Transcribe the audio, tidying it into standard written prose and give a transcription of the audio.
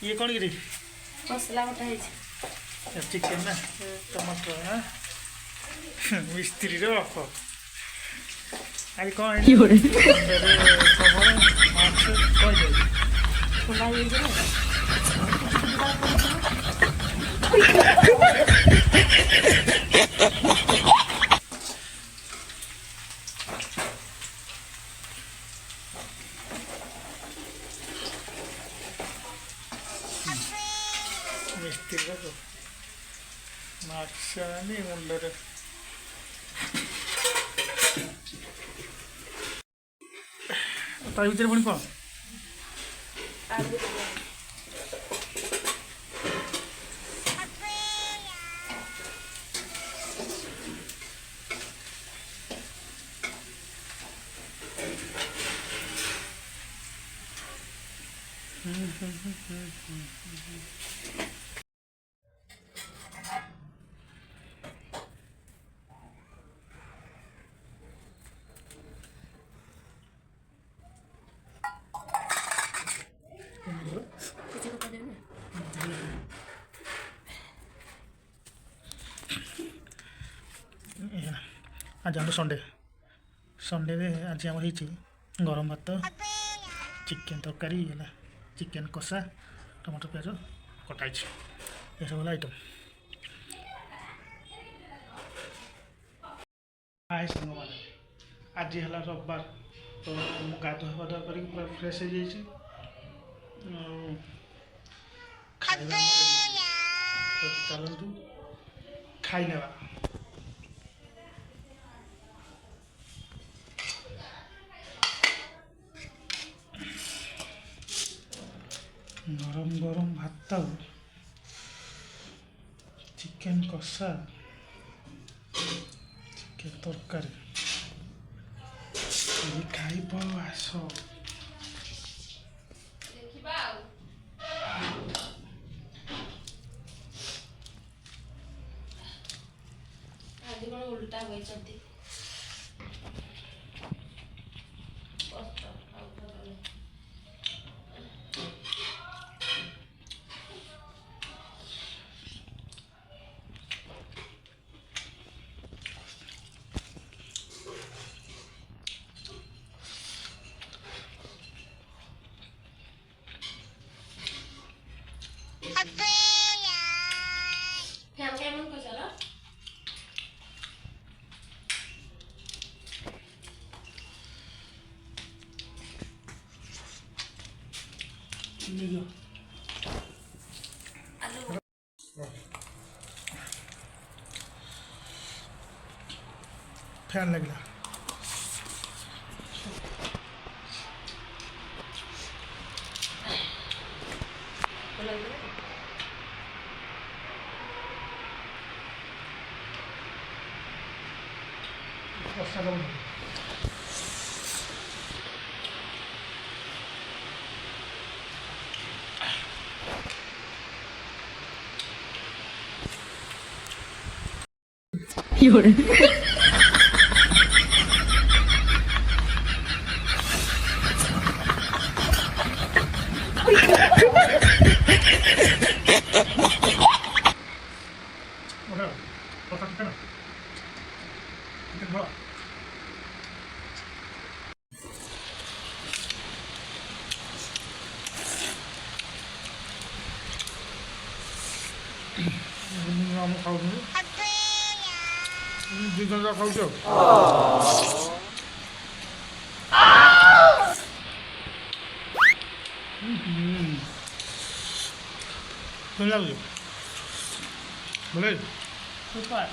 ये कौन गिरी मसला बटा है चिकेन ना टमाटर हाँ मिस्त्री रे बाप आज कौन है खबर मार्च कौन जाए खुला ये जो मिस्त्री रे मार्च नहीं मुंडर ता भीतर पुणी कौन आज आम संडे संडे आज आम गरम भात चिकेन तरकारी है चिकेन कषा टमाटर प्याज कटाई ये सब आइटम हाय सांग मैंने आज है रविवार तो गाधुआ पाधुआ कर पूरा फ्रेश हो जाइए खाଇବା तो चलतु खाई नेबा गरम गरम भात चिकेन कषा चिकेन तरकारी खाइब आस उल्टा हुई चलती फैन लगला有人。दुईजना खाउँछ कस्तो लाग्यो बोले सुपर